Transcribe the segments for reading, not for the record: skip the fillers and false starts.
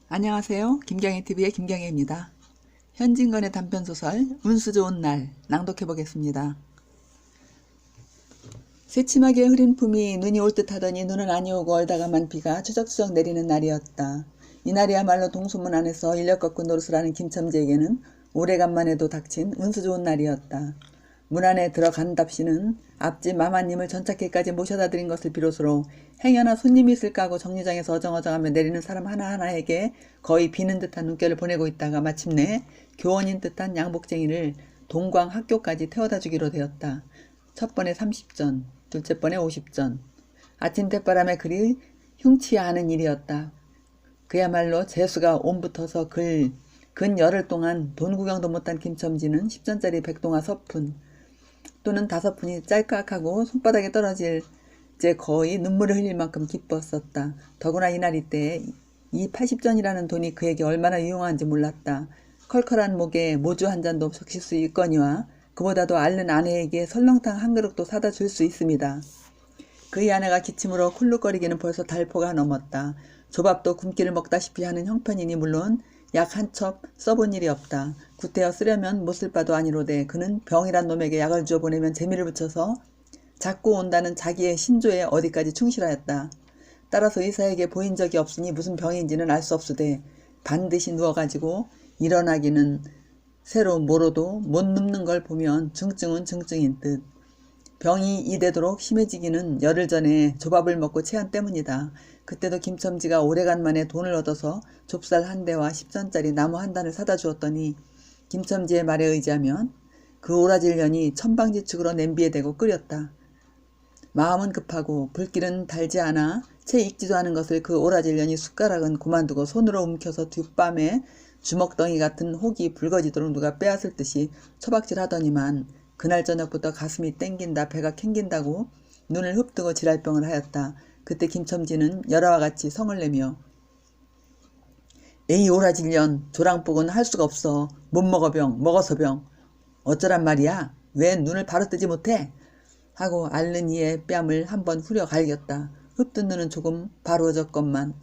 안녕하세요. 김경애TV의 김경애입니다. 현진건의 단편소설 운수 좋은 날 낭독해보겠습니다. 새침하게 흐린 품이 눈이 올 듯 하더니 눈은 아니 오고 얼다가만 비가 추적추적 내리는 날이었다. 이날이야말로 동소문 안에서 인력 걷고 노릇을 하는 김첨지에게는 오래간만에도 닥친 운수 좋은 날이었다. 문 안에 들어간답시는 앞집 마마님을 전차께까지 모셔다 드린 것을 비롯으로 행여나 손님이 있을까 하고 정류장에서 어정어정하며 내리는 사람 하나하나에게 거의 비는 듯한 눈길을 보내고 있다가 마침내 교원인 듯한 양복쟁이를 동광 학교까지 태워다 주기로 되었다. 첫 번에 30전, 둘째 번에 50전. 아침 대바람에 그리 흉치 않은 일이었다. 그야말로 재수가 옴붙어서 근 열흘 동안 돈 구경도 못한 김첨지는 10전짜리 백동화 서푼 또는 5푼이 짤깍하고 손바닥에 떨어질 제 거의 눈물을 흘릴 만큼 기뻤었다. 더구나 이날 이때 이 80전이라는 돈이 그에게 얼마나 유용한지 몰랐다. 컬컬한 목에 모주 한 잔도 적실 수 있거니와 그보다도 앓는 아내에게 설렁탕 한 그릇도 사다 줄 수 있습니다. 그의 아내가 기침으로 쿨룩거리기는 벌써 달포가 넘었다. 조밥도 굶기를 먹다시피 하는 형편이니 물론 약 한 첩 써본 일이 없다. 구태여 쓰려면 못 쓸 바도 아니로되 그는 병이란 놈에게 약을 주어 보내면 재미를 붙여서 자꾸 온다는 자기의 신조에 어디까지 충실하였다. 따라서 의사에게 보인 적이 없으니 무슨 병인지는 알 수 없으되 반드시 누워가지고 일어나기는 새로 모로도 못 눕는 걸 보면 증증은 증증인 듯. 병이 이대도록 심해지기는 열흘 전에 조밥을 먹고 체한 때문이다. 그때도 김첨지가 오래간만에 돈을 얻어서 좁쌀 한 대와 10전짜리 나무 한 단을 사다 주었더니 김첨지의 말에 의지하면 그 오라질 년이 천방지축으로 냄비에 대고 끓였다. 마음은 급하고 불길은 달지 않아 채 익지도 않은 것을 그 오라질 년이 숟가락은 그만두고 손으로 움켜서 뒷밤에 주먹덩이 같은 혹이 붉어지도록 누가 빼앗을 듯이 처박질 하더니만 그날 저녁부터 가슴이 땡긴다 배가 캥긴다고 눈을 흡뜨고 지랄병을 하였다. 그때 김첨지는 열화와 같이 성을 내며 에이 오라질년 조랑복은 할 수가 없어. 못 먹어 병 먹어서 병 어쩌란 말이야. 왜 눈을 바로 뜨지 못해? 하고 앓는 이의 뺨을 한번 후려 갈겼다. 흡뜬 눈은 조금 바로워졌건만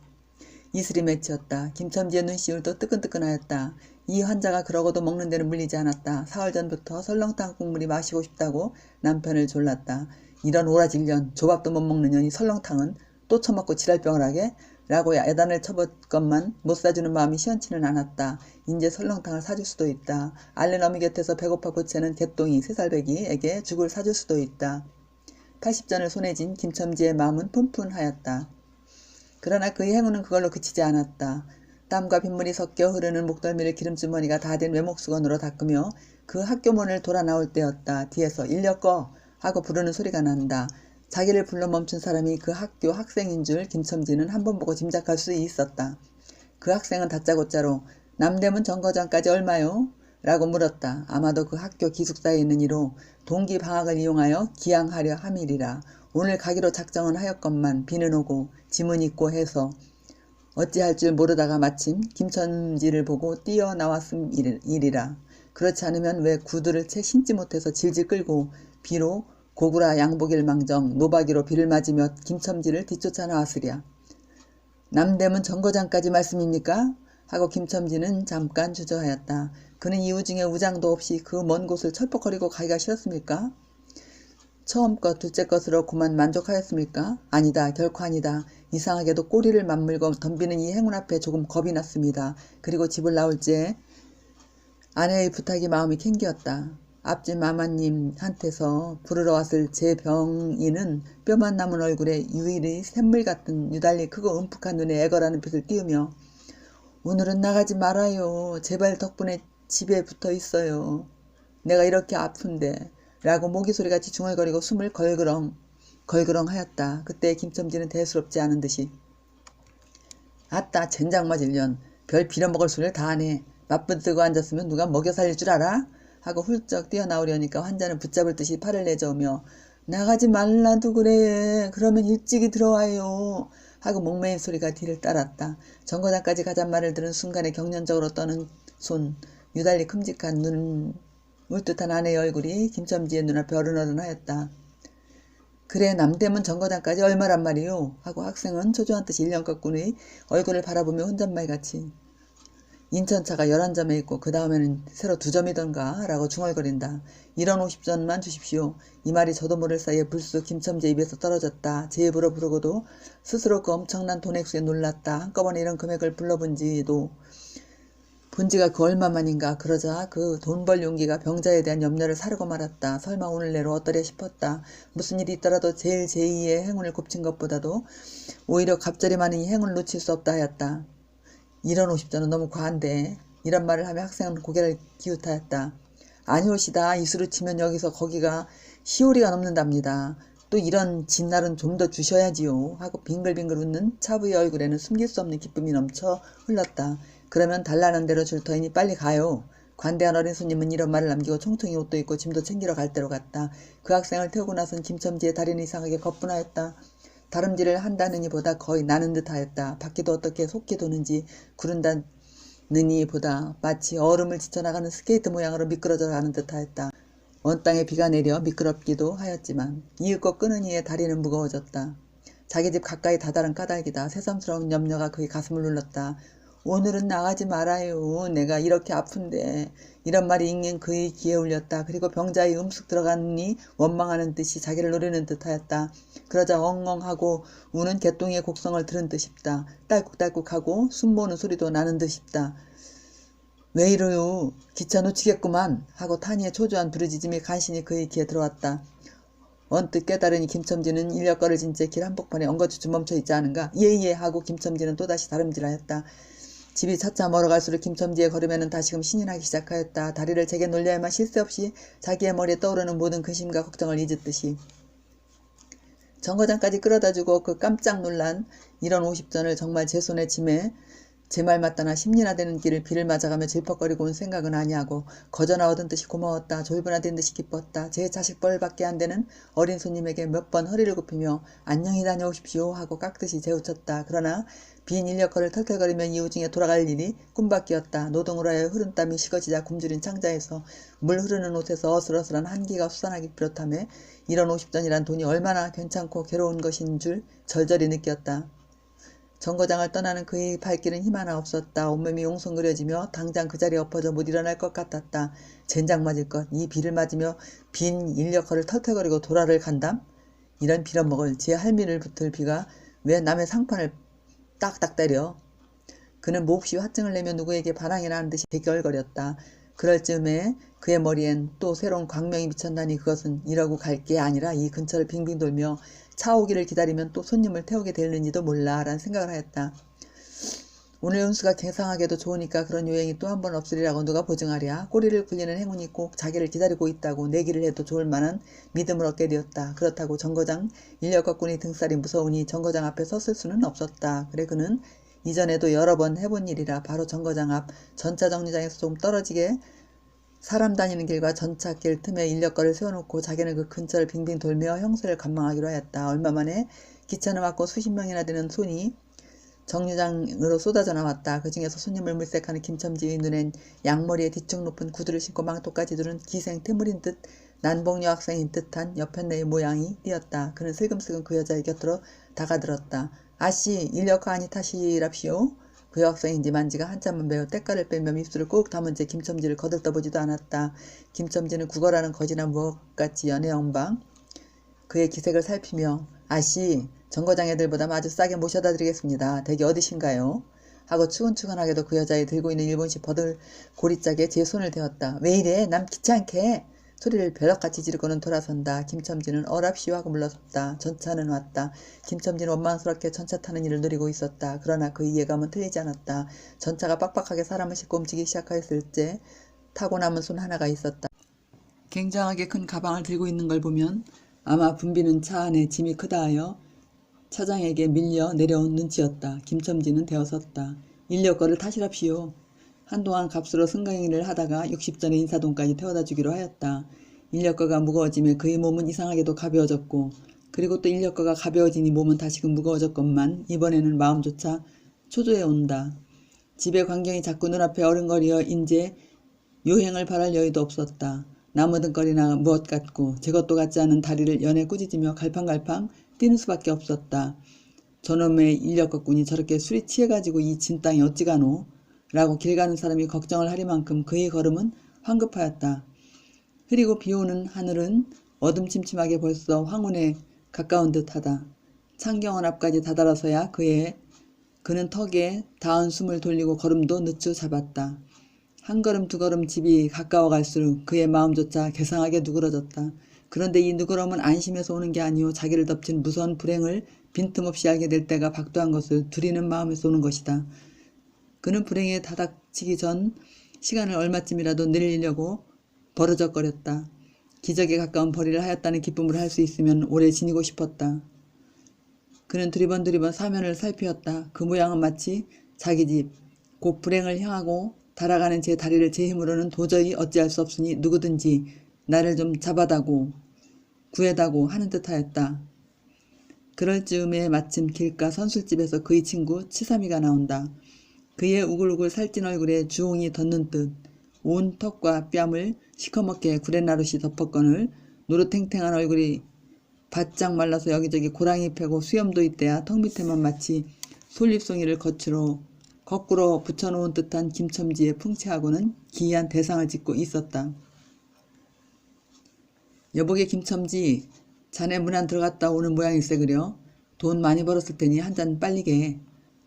이슬이 맺혔다. 김첨지의 눈시울도 뜨끈뜨끈하였다. 이 환자가 그러고도 먹는 데는 물리지 않았다. 사흘 전부터 설렁탕 국물이 마시고 싶다고 남편을 졸랐다. 이런 오라질년 조밥도 못 먹는 년이 설렁탕은 또 처먹고 지랄병을 하게? 라고 야단을 쳐봤건만 못 사주는 마음이 시원치는 않았다. 인제 설렁탕을 사줄 수도 있다. 앓는 어미 곁에서 배고파 보채는 개똥이 3살배기에게 죽을 사줄 수도 있다. 80전을 손에 쥔 김첨지의 마음은 푼푼하였다. 그러나 그의 행운은 그걸로 그치지 않았다. 땀과 빗물이 섞여 흐르는 목덜미를 기름주머니가 다 된 외목수건으로 닦으며 그 학교문을 돌아 나올 때였다. 뒤에서 인력 꺼! 하고 부르는 소리가 난다. 자기를 불러 멈춘 사람이 그 학교 학생인 줄 김첨지는 한 번 보고 짐작할 수 있었다. 그 학생은 다짜고짜로 남대문 정거장까지 얼마요? 라고 물었다. 아마도 그 학교 기숙사에 있는 이로 동기 방학을 이용하여 기양하려 함이리라. 오늘 가기로 작정은 하였건만 비는 오고 짐은 있고 해서 어찌할 줄 모르다가 마침 김첨지를 보고 뛰어나왔음 일이라. 그렇지 않으면 왜 구두를 채 신지 못해서 질질 끌고 비로 고구라 양복일 망정 노바기로 비를 맞으며 김첨지를 뒤쫓아 나왔으랴. 남대문 정거장까지 말씀입니까? 하고 김첨지는 잠깐 주저하였다. 그는 이유 중에 우장도 없이 그 먼 곳을 철퍽거리고 가기가 싫었습니까? 처음 것 둘째 것으로 그만 만족하였습니까? 아니다. 결코 아니다. 이상하게도 꼬리를 맞물고 덤비는 이 행운 앞에 조금 겁이 났습니다. 그리고 집을 나올 때 아내의 부탁이 마음이 캥기었다. 앞집 마마님한테서 부르러 왔을 제 병인은 뼈만 남은 얼굴에 유일이 샘물 같은 유달리 크고 움푹한 눈에 애걸하는 빛을 띄우며 오늘은 나가지 말아요. 제발 덕분에 집에 붙어 있어요. 내가 이렇게 아픈데 라고 모기소리같이 중얼거리고 숨을 걸그렁 하였다. 그때 김첨지는 대수롭지 않은 듯이 아따 젠장 맞을 년 별 빌어먹을 소리를 다 하네. 맞붙들고 앉았으면 누가 먹여 살릴 줄 알아? 하고 훌쩍 뛰어나오려니까 환자는 붙잡을 듯이 팔을 내저으며 나가지 말라도 그래. 그러면 일찍이 들어와요. 하고 목매인 소리가 뒤를 따랐다. 정거장까지 가잔 말을 들은 순간에 경련적으로 떠는 손, 유달리 큼직한 눈, 물듯한 아내의 얼굴이 김첨지의 눈앞에 어른어른하였다. 그래 남대문 정거장까지 얼마란 말이오? 하고 학생은 초조한 듯이 1년 꺾군의 얼굴을 바라보며 혼잣말같이 인천차가 11점에 있고 그 다음에는 새로 2점이던가 라고 중얼거린다. 이런 50전만 주십시오. 이 말이 저도 모를 사이에 불쑥 김첨지 입에서 떨어졌다. 제 입으로 부르고도 스스로 그 엄청난 돈 액수에 놀랐다. 한꺼번에 이런 금액을 불러본지가 그 얼마만인가. 그러자 그 돈 벌 용기가 병자에 대한 염려를 사르고 말았다. 설마 오늘 내로 어떠랴 싶었다. 무슨 일이 있더라도 제일 제2의 행운을 곱친 것보다도 오히려 갑자리 많은 이 행운을 놓칠 수 없다 하였다. 이런 50전은 너무 과한데. 이런 말을 하며 학생은 고개를 기웃하였다. 아니오시다. 이수로 치면 여기서 거기가 시오리가 넘는답니다. 또 이런 진날은 좀 더 주셔야지요. 하고 빙글빙글 웃는 차부의 얼굴에는 숨길 수 없는 기쁨이 넘쳐 흘렀다. 그러면 달라는 대로 줄 터이니 빨리 가요. 관대한 어린 손님은 이런 말을 남기고 총통이 옷도 입고 짐도 챙기러 갈 대로 갔다. 그 학생을 태우고 나선 김첨지의 다리는 이상하게 거뿐하였다. 다름질을 한다느니 보다 거의 나는 듯 하였다. 바퀴도 어떻게 속히 도는지 구른다느니 보다 마치 얼음을 지쳐나가는 스케이트 모양으로 미끄러져 가는 듯 하였다. 언 땅에 비가 내려 미끄럽기도 하였지만 이윽고 끄는 이의 다리는 무거워졌다. 자기 집 가까이 다다른 까닭이다. 새삼스러운 염려가 그의 가슴을 눌렀다. 오늘은 나가지 말아요. 내가 이렇게 아픈데. 이런 말이 잉잉 그의 귀에 울렸다. 그리고 병자의 음숙 들어가니 원망하는 듯이 자기를 노리는 듯하였다. 그러자 엉엉하고 우는 개똥이의 곡성을 들은 듯 싶다. 딸꾹딸꾹하고 숨모는 소리도 나는 듯 싶다. 왜 이러요? 기차 놓치겠구만. 하고 탄이의 초조한 부르짖음이 간신히 그의 귀에 들어왔다. 언뜻 깨달으니 김첨지는 인력거를 진 채 길 한복판에 엉거주춤 멈춰있지 않은가. 예예 하고 김첨지는 또다시 다름질하였다. 집이 차차 멀어갈수록 김첨지의 걸음에는 다시금 신이 나기 시작하였다. 다리를 제게 놀려야만 쉴 새 없이 자기의 머리에 떠오르는 모든 근심과 걱정을 잊었듯이. 정거장까지 끌어다주고 그 깜짝 놀란 이런 50전을 정말 제 손에 짐에 제 말 맞다나 10리나 되는 길을 비를 맞아가며 질퍽거리고 온 생각은 아니하고 거저나 얻은 듯이 고마웠다. 졸부나된 듯이 기뻤다. 제 자식뻘밖에 안 되는 어린 손님에게 몇 번 허리를 굽히며 안녕히 다녀오십시오 하고 깍듯이 재우쳤다. 그러나 빈 인력거를 털털거리며 이후 중에 돌아갈 일이 꿈밖이었다. 노동으로 하여 흐른 땀이 식어지자 굶주린 창자에서 물 흐르는 옷에서 어슬어슬한 한기가 솟아나기 비롯하며 이런 50전이란 돈이 얼마나 괜찮고 괴로운 것인 줄 절절히 느꼈다. 정거장을 떠나는 그의 발길은 힘 하나 없었다. 온몸이 옹성그려지며 당장 그 자리에 엎어져 못 일어날 것 같았다. 젠장 맞을 것. 이 비를 맞으며 빈 인력거를 털털거리고 도라를 간담? 이런 빌어먹을 제 할미를 붙을 비가 왜 남의 상판을 딱딱 때려. 그는 몹시 화증을 내며 누구에게 반항이나 하는 듯이 대결거렸다. 그럴 즈음에 그의 머리엔 또 새로운 광명이 비쳤나니 그것은 이러고 갈 게 아니라 이 근처를 빙빙 돌며 차 오기를 기다리면 또 손님을 태우게 될는지도 몰라 라는 생각을 하였다. 오늘 운수가 개상하게도 좋으니까 그런 요행이 또 한 번 없으리라고 누가 보증하랴. 꼬리를 굴리는 행운이 꼭 자기를 기다리고 있다고 내기를 해도 좋을 만한 믿음을 얻게 되었다. 그렇다고 정거장 인력거꾼이 등살이 무서우니 정거장 앞에 섰을 수는 없었다. 그래 그는 이전에도 여러 번 해본 일이라 바로 정거장 앞 전차 정류장에서 좀 떨어지게 사람 다니는 길과 전차길 틈에 인력거를 세워놓고 자기는 그 근처를 빙빙 돌며 형세를 관망하기로 하였다. 얼마 만에 기차는 왔고 수십 명이나 되는 손이 정류장으로 쏟아져 나왔다. 그 중에서 손님을 물색하는 김첨지의 눈엔 양머리에 뒤쪽 높은 구두를 신고 망토까지 두른 기생 태물인 듯 난봉여 학생인 듯한 여편네의 모양이 띄었다. 그는 슬금슬금 그 여자의 곁으로 다가들었다. 아씨 인력거 아니 타시랍시오. 그 여학생인지 만지가 한참은 매어 때깔을 빼며 입술을 꾹 다문 채 김첨지를 거들떠보지도 않았다. 김첨지는 국어라는 거지나 무엇같이 연애영방 그의 기색을 살피며 아씨 정거장 애들보다 아주 싸게 모셔다 드리겠습니다. 댁이 어디신가요? 하고 추근추근하게도 그 여자의 들고 있는 일본식 버들 고리짝에 제 손을 대었다. 왜 이래? 남 귀찮게 소리를 벼락같이 지르고는 돌아선다. 김첨지는 어랍시오 하고 물러섰다. 전차는 왔다. 김첨지는 원망스럽게 전차 타는 일을 누리고 있었다. 그러나 그의 예감은 틀리지 않았다. 전차가 빡빡하게 사람을 싣고 움직이기 시작하였을 때 타고 남은 손 하나가 있었다. 굉장하게 큰 가방을 들고 있는 걸 보면 아마 붐비는 차 안에 짐이 크다 하여 차장에게 밀려 내려온 눈치였다. 김첨지는 되어섰다. 인력거를 타시랍시오. 한동안 값으로 승강일을 하다가 60전의 인사동까지 태워다 주기로 하였다. 인력거가 무거워지며 그의 몸은 이상하게도 가벼워졌고 그리고 또 인력거가 가벼워지니 몸은 다시금 무거워졌건만 이번에는 마음조차 초조해 온다. 집의 광경이 자꾸 눈앞에 어른거리어 인제 요행을 바랄 여유도 없었다. 나무등거리나 무엇 같고 제것도 같지 않은 다리를 연에 꾸짖으며 갈팡갈팡 뛰는 수밖에 없었다. 저놈의 인력거꾼이 저렇게 술이 취해가지고 이 진땅이 어찌가노? 라고 길 가는 사람이 걱정을 하리만큼 그의 걸음은 황급하였다. 흐리고 비오는 하늘은 어둠침침하게 벌써 황혼에 가까운 듯하다. 창경원 앞까지 다다라서야 그는 턱에 닿은 숨을 돌리고 걸음도 늦추 잡았다. 한 걸음 두 걸음 집이 가까워갈수록 그의 마음조차 괴상하게 누그러졌다. 그런데 이 누그러움은 안심해서 오는 게 아니오 자기를 덮친 무서운 불행을 빈틈없이 알게 될 때가 박도한 것을 두리는 마음에서 오는 것이다. 그는 불행에 다닥치기 전 시간을 얼마쯤이라도 늘리려고 버르적거렸다. 기적에 가까운 벌이를 하였다는 기쁨을 할 수 있으면 오래 지니고 싶었다. 그는 두리번 사면을 살피었다. 그 모양은 마치 자기 집, 곧 불행을 향하고 달아가는 제 다리를 제 힘으로는 도저히 어찌할 수 없으니 누구든지 나를 좀 잡아다고 구해다고 하는 듯하였다. 그럴 즈음에 마침 길가 선술집에서 그의 친구 치삼이가 나온다. 그의 우글우글 살찐 얼굴에 주홍이 덧는 듯 온 턱과 뺨을 시커멓게 구레나룻이 덮었거늘 노릇탱탱한 얼굴이 바짝 말라서 여기저기 고랑이 패고 수염도 있대야 턱 밑에만 마치 솔잎송이를 거꾸로 붙여놓은 듯한 김첨지의 풍채하고는 기이한 대상을 짓고 있었다. 여보게 김첨지, 자네 문 안 들어갔다 오는 모양일세 그려. 돈 많이 벌었을 테니 한 잔 빨리게.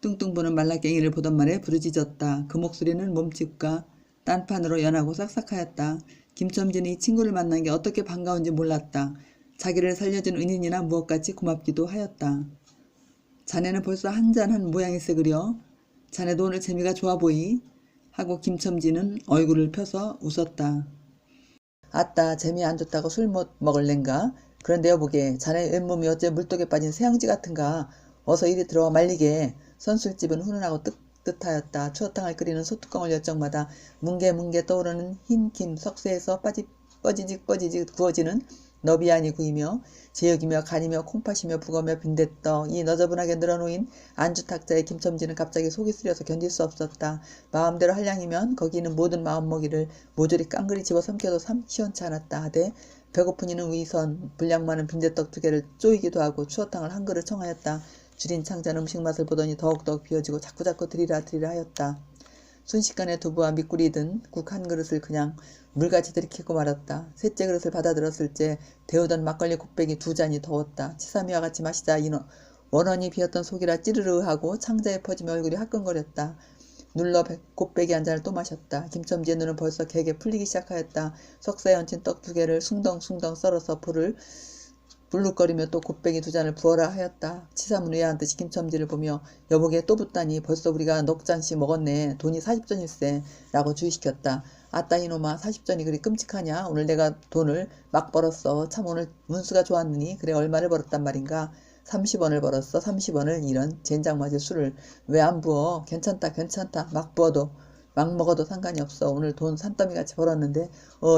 뚱뚱 보는 말라깽이를 보던 말에 부르짖었다. 그 목소리는 몸집과 딴판으로 연하고 싹싹하였다. 김첨지는 이 친구를 만난 게 어떻게 반가운지 몰랐다. 자기를 살려준 은인이나 무엇같이 고맙기도 하였다. 자네는 벌써 한잔한 모양일세 그려. 자네도 오늘 재미가 좋아 보이. 하고 김첨지는 얼굴을 펴서 웃었다. 아따 재미 안 좋다고 술 못 먹을랜가? 그런데 여보게 자네 왼몸이 어째 물독에 빠진 새앙지 같은가? 어서 이리 들어와 말리게. 선술집은 훈훈하고 뜨뜻하였다. 추어탕을 끓이는 소뚜껑을 열 적마다 뭉게뭉게 떠오르는 흰김 석쇠에서 뻐지직 구워지는 너비안이 구이며 제육이며 간이며 콩팥이며 북어며 빈대떡 이 너저분하게 늘어놓인 안주탁자에 김첨지는 갑자기 속이 쓰려서 견딜 수 없었다. 마음대로 할량이면 거기 있는 모든 마음먹이를 모조리 깡그리 집어삼켜도 시원치 않았다 하되 배고픈 이는 위선 분량 많은 빈대떡 2개를 쪼이기도 하고 추어탕을 한 그릇 청하였다. 줄인 창자는 음식 맛을 보더니 더욱더욱 비어지고 자꾸자꾸 드리라 하였다. 순식간에 두부와 밑꿀이 든 국 한 그릇을 그냥 물같이 들이키고 말았다. 셋째 그릇을 받아들었을 때 데우던 막걸리 곱빼기 2잔이 더웠다. 치삼이와 같이 마시자 원원이 비었던 속이라 찌르르 하고 창자에 퍼지며 얼굴이 화끈거렸다. 눌러 곱빼기 한 잔을 또 마셨다. 김첨지의 눈은 벌써 개게 풀리기 시작하였다. 석쇠에 얹힌 떡 2개를 숭덩숭덩 썰어서 불을 불룩거리며 또 곱빼기 2잔을 부어라 하였다. 치삼은 의아한 듯이 김첨지를 보며 여보게 또 붓다니 벌써 우리가 넉 잔씩 먹었네. 돈이 40전일세 라고 주의시켰다. 아따 이놈아 40전이 그리 끔찍하냐. 오늘 내가 돈을 막 벌었어. 참 오늘 운수가 좋았느니. 그래 얼마를 벌었단 말인가. 30원을 벌었어. 30원을. 이런 젠장 맞을 술을 왜 안 부어. 괜찮다 막 먹어도 상관이 없어. 오늘 돈 산더미같이 벌었는데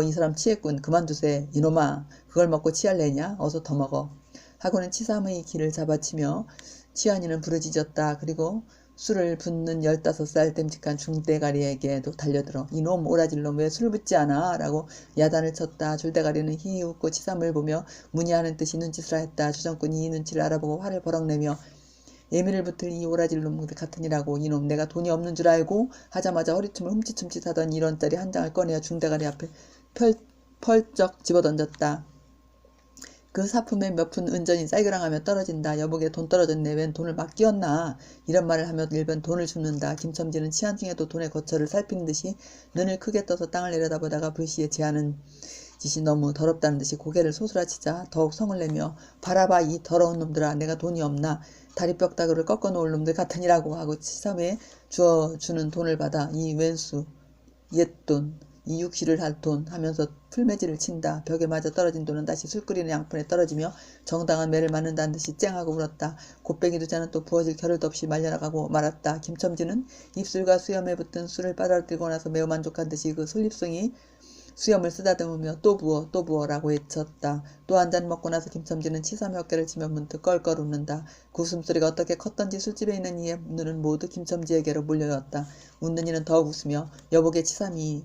이 사람 취했군. 그만두세. 이놈아 그걸 먹고 취할래냐. 어서 더 먹어. 하고는 치삼의 귀를 잡아치며 치환이는 부르짖었다. 그리고 술을 붓는 15살 됨직한 중대가리에게도 달려들어 이놈 오라질놈 왜 술을 붓지 않아? 라고 야단을 쳤다. 줄대가리는 히히 웃고 치삼을 보며 문의하는 듯이 눈짓을 하였다. 주정꾼이 이 눈치를 알아보고 화를 버럭내며 예민을 붙을 이 오라질놈 같으니라고. 이놈 내가 돈이 없는 줄 알고. 하자마자 허리춤을 흠칫흠칫하던 1원짜리 한 장을 꺼내어 중대가리 앞에 펄쩍 집어던졌다. 그 사품에 몇 푼 은전이 쌀그랑하며 떨어진다. 여보게 돈 떨어졌네. 웬 돈을 막 끼웠나. 이런 말을 하며 일변 돈을 줍는다. 김첨지는 치안팅에도 돈의 거처를 살피는 듯이 눈을 크게 떠서 땅을 내려다보다가 불시에 제하는 짓이 너무 더럽다는 듯이 고개를 소스라치자 더욱 성을 내며 바라봐 이 더러운 놈들아. 내가 돈이 없나. 다리뼈다구를 꺾어놓을 놈들 같으니라고 하고 치삼에 주어주는 돈을 받아 이 왼수 옛돈 이 육시를 할 돈 하면서 풀매질을 친다. 벽에 맞아 떨어진 돈은 다시 술 끓이는 양푼에 떨어지며 정당한 매를 맞는다는 듯이 쨍하고 울었다. 곱빼기 2잔은 또 부어질 겨를도 없이 말려나가고 말았다. 김첨지는 입술과 수염에 붙은 술을 빨아들고 나서 매우 만족한 듯이 그 솔잎송이 수염을 쓰다듬으며 또 부어라고 외쳤다. 또 한 잔 먹고 나서 김첨지는 치삼의 어깨를 치며 문득 껄껄 웃는다. 그 웃음소리가 어떻게 컸던지 술집에 있는 이의 눈은 모두 김첨지에게로 몰려왔다. 웃는 이는 더욱 웃으며 여보게 치삼이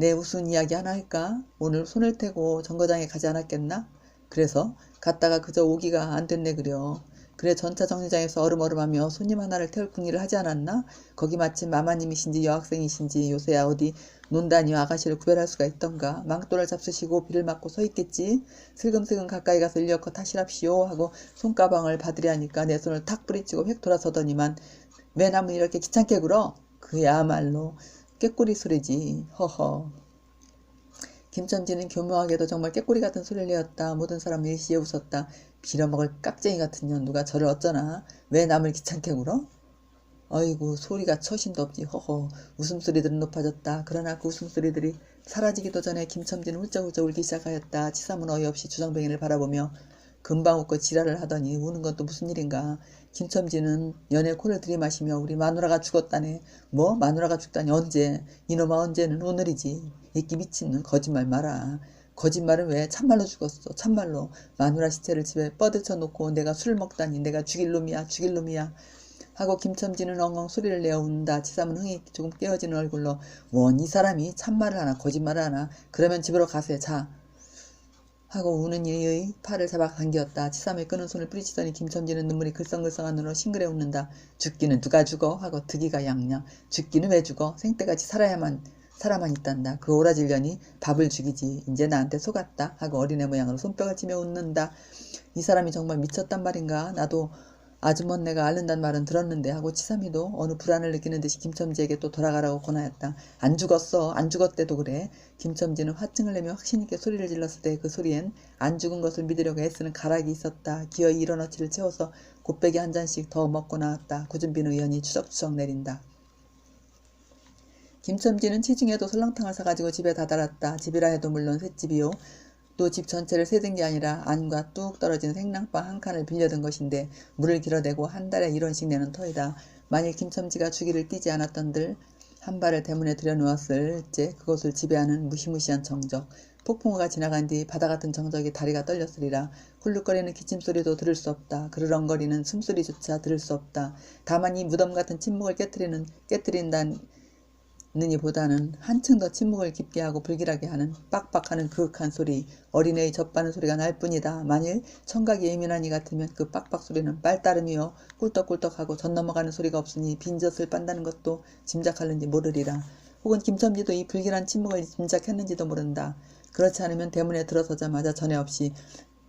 내 무슨 이야기 하나 할까? 오늘 손을 태고 정거장에 가지 않았겠나? 그래서 갔다가 그저 오기가 안 됐네 그려. 그래 전차 정류장에서 얼음얼음하며 손님 하나를 태울 궁리를 하지 않았나? 거기 마침 마마님이신지 여학생이신지 요새야 어디 논다니와 아가씨를 구별할 수가 있던가. 망토를 잡수시고 비를 맞고 서 있겠지. 슬금슬금 가까이 가서 인력거 타시랍시오 하고 손가방을 받으려니까 내 손을 탁 뿌리치고 획 돌아서더니만 왜 남은 이렇게 귀찮게 굴어? 그야말로 꾀꼬리 소리지. 허허. 김첨지는 교묘하게도 정말 꾀꼬리 같은 소리를 내었다. 모든 사람 일시에 웃었다. 빌어먹을 깍쟁이 같은 년 누가 저를 어쩌나. 왜 남을 귀찮게 굴어? 어이구 소리가 처신도 없지. 허허. 웃음소리들은 높아졌다. 그러나 그 웃음소리들이 사라지기도 전에 김첨지는 훌쩍훌쩍 울기 시작하였다. 치삼은 어이없이 주정뱅이를 바라보며 금방 웃고 지랄을 하더니 우는 건 또 무슨 일인가. 김첨지는 연애 코를 들이마시며 우리 마누라가 죽었다네. 뭐 마누라가 죽다니 언제. 이놈아 언제는 오늘이지. 이끼 미친는 거짓말 마라. 거짓말은 왜 참말로 죽었어. 참말로 마누라 시체를 집에 뻗쳐 놓고 내가 술 먹다니 내가 죽일 놈이야 죽일 놈이야 하고 김첨지는 엉엉 소리를 내어 운다. 치삼은 흥이 조금 깨어지는 얼굴로 원 이 사람이 참말을 하나 거짓말을 하나. 그러면 집으로 가세. 자 하고 우는 이의 팔을 잡아 당겼다. 치삼의 끄는 손을 뿌리치더니 김첨지는 눈물이 글썽글썽한 눈으로 싱그레 웃는다. 죽기는 누가 죽어? 하고 득이가 양양. 죽기는 왜 죽어? 생때같이 살아만 있단다. 그 오라질년이 밥을 죽이지. 이제 나한테 속았다. 하고 어린애 모양으로 손뼉을 치며 웃는다. 이 사람이 정말 미쳤단 말인가? 나도 아주머니가 앓는단 말은 들었는데 하고 치삼이도 어느 불안을 느끼는 듯이 김첨지에게 또 돌아가라고 권하였다. 안 죽었어. 안 죽었대도 그래. 김첨지는 화증을 내며 확신있게 소리를 질렀을 때 그 소리엔 안 죽은 것을 믿으려고 애쓰는 가락이 있었다. 기어이 일어너치를 채워서 곱빼기 한 잔씩 더 먹고 나왔다. 구준빈 의원이 추적추적 내린다. 김첨지는 치중에도 설렁탕을 사가지고 집에 다다랐다. 집이라 해도 물론 셋집이요. 또 집 전체를 세든 게 아니라 안과 뚝 떨어진 생랑방 한 칸을 빌려든 것인데 물을 길어대고 한 달에 1원씩 내는 터이다. 만일 김첨지가 주기를 띄지 않았던들 한 발을 대문에 들여놓았을 때 그것을 지배하는 무시무시한 정적. 폭풍우가 지나간 뒤 바다 같은 정적이 다리가 떨렸으리라. 훌룩거리는 기침소리도 들을 수 없다. 그르렁거리는 숨소리조차 들을 수 없다. 다만 이 무덤 같은 침묵을 깨뜨린다는 보다는 한층 더 침묵을 깊게 하고 불길하게 하는 빡빡하는 그윽한 소리, 어린애의 젖바는 소리가 날 뿐이다. 만일 청각이 예민한 이 같으면 그 빡빡 소리는 빨따름이요 꿀떡꿀떡하고 전 넘어가는 소리가 없으니 빈젖을 빤다는 것도 짐작하는지 모르리라. 혹은 김첨지도 이 불길한 침묵을 짐작했는지도 모른다. 그렇지 않으면 대문에 들어서자마자 전에 없이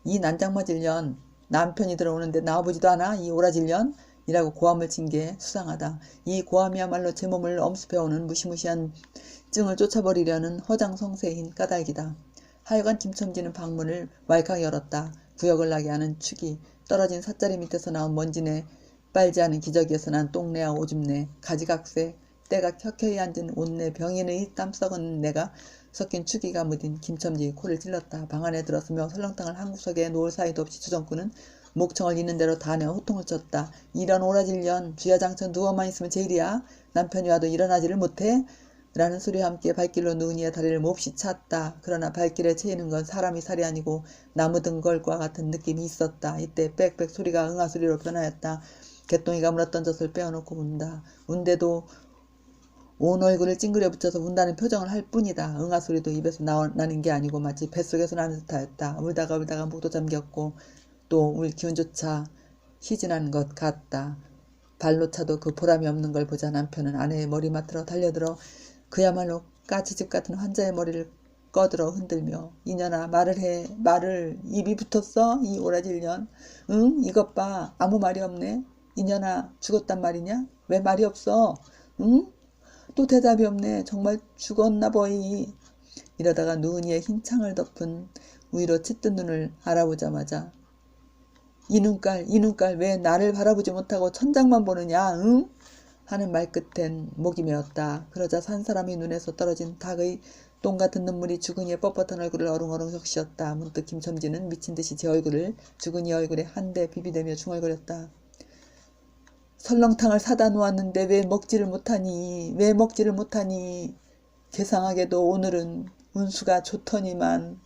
이 난장맞을 년 남편이 들어오는데 나와보지도 않아? 이 오라질년? 이라고 고함을 친 게 수상하다. 이 고함이야말로 제 몸을 엄습해오는 무시무시한 증을 쫓아버리려는 허장성세인 까닭이다. 하여간 김첨지는 방문을 왈칵 열었다. 구역을 나게 하는 축이 떨어진 삿자리 밑에서 나온 먼지내 빨지 않은 기저귀에서 난 똥내와 오줌내 가지각색 때가 켜켜이 앉은 옷내 병인의 땀 썩은 내가 섞인 축이가 묻은 김첨지 코를 찔렀다. 방 안에 들었으며 설렁탕을 한 구석에 놓을 사이도 없이 주정꾼은 목청을 있는 대로 다 내어 호통을 쳤다. 이런 오라질년 주야장천 누워만 있으면 제일이야. 남편이 와도 일어나지를 못해? 라는 소리와 함께 발길로 누은이의 다리를 몹시 찼다. 그러나 발길에 채이는 건 사람이 살이 아니고 나무 등걸과 같은 느낌이 있었다. 이때 빽빽 소리가 응아소리로 변하였다. 개똥이가 물었던 젖을 빼어놓고 운다. 운데도 온 얼굴을 찡그려 붙여서 운다는 표정을 할 뿐이다. 응아소리도 입에서 나는 게 아니고 마치 뱃속에서 나는 듯하였다. 울다가 목도 잠겼고 또 울 기운조차 희진한 것 같다. 발로 차도 그 보람이 없는 걸 보자 남편은 아내의 머리맡으로 달려들어 그야말로 까치집 같은 환자의 머리를 꺼들어 흔들며 이년아 말을 해. 말을. 입이 붙었어? 이 오라질년. 응? 이것 봐. 아무 말이 없네. 이년아 죽었단 말이냐? 왜 말이 없어? 응? 또 대답이 없네. 정말 죽었나 보이. 이러다가 누은이의 흰 창을 덮은 위로 짙은 눈을 알아보자마자 이 눈깔 왜 나를 바라보지 못하고 천장만 보느냐 응? 하는 말끝엔 목이 메었다. 그러자 산 사람의 눈에서 떨어진 닭의 똥같은 눈물이 주근이의 뻣뻣한 얼굴을 어릉어릉 적시었다. 문득 김첨지는 미친듯이 제 얼굴을 주근이 얼굴에 한 대 비비대며 중얼거렸다. 설렁탕을 사다 놓았는데 왜 먹지를 못하니. 개상하게도 오늘은 운수가 좋더니만